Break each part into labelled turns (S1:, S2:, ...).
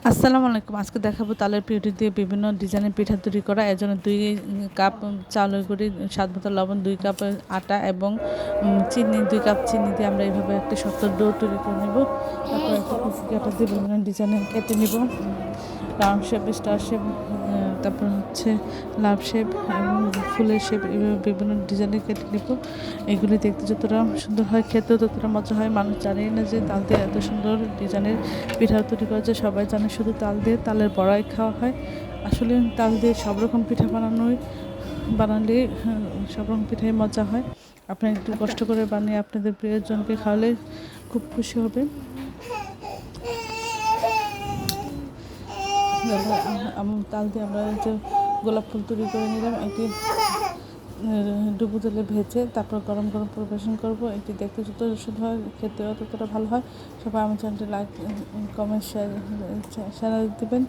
S1: আসসালামু আলাইকুম। আজকে দেখাবো তালের পিউরি দিয়ে বিভিন্ন ডিজাইনের পিঠা তৈরি করা। এর জন্য ২ কাপ চাউলের গুঁড়ি, স্বাদমতো লবণ, ২ কাপ আটা এবং চিনি, ২ কাপ চিনি দিয়ে আমরা এইভাবে একটা শক্ত ডো তৈরি করে নেব। তারপর একটা কুকি কাটা দিয়ে বিভিন্ন ডিজাইনের কেটে নেব। রাউন্ড শেপ, স্টার শেপ, তারপর হচ্ছে লাভ শেপ এবং ফুলের শেপ, এভাবে বিভিন্ন ডিজাইনের কেটে নেব। এগুলি দেখতে যতটা সুন্দর হয়, খেতেও ততটা মজা হয়। মানুষ জানেই না যে তাল দিয়ে এত সুন্দর ডিজাইনের পিঠা তৈরি করা যায়। সবাই জানে শুধু তাল দিয়ে তালের বড়াই খাওয়া হয়। আসলে তাল দিয়ে সব রকম পিঠা বানালে সব রকম পিঠাই মজা হয়। আপনারা একটু কষ্ট করে বানিয়ে আপনাদের প্রিয়জনকে খাওয়ালে খুব খুশি হবে। তাল দিয়ে আমরা যে গোলাপ ফুল তৈরি করে নিলাম, এটি ডুবো তেলে ভেজে তারপর গরম গরম পরিবেশন করব। এটি দেখতে যত সুন্দর হয়, খেতেও ততটা ভালো হয়। সবাই আমার চ্যানেলটি লাইক, কমেন্ট, শেয়ার দেবেন।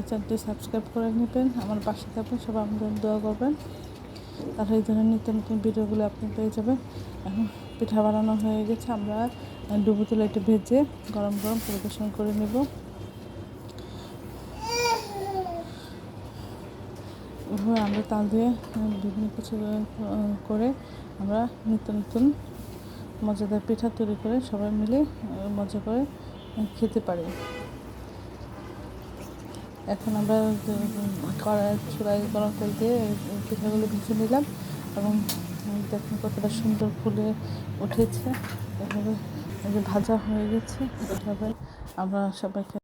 S1: চ্যানেলটি সাবস্ক্রাইব করে নেবেন, আমার পাশে থাকবেন। সবাই আমাদের দোয়া করবেন, তাহলে এই ধরনের নিত্য নতুন ভিডিওগুলো আপনি পেয়ে যাবেন। এখন পিঠা বানানো হয়ে গেছে, আমরা ডুবো তেলে এটি ভেজে গরম গরম পরিবেশন করে নেব। এভাবে আমরা তাল দিয়ে বিভিন্ন কিছু করে আমরা নিত্য নতুন মজাদার পিঠা তৈরি করে সবাই মিলে মজা করে খেতে পারি। এখন আমরা চুলায় গরম তেল দিয়ে পিঠাগুলো ভেজে নিলাম এবং দেখুন কতটা সুন্দর ফুলে উঠেছে। এভাবে ভাজা হয়ে গেছে। এভাবে আমরা সবাইকে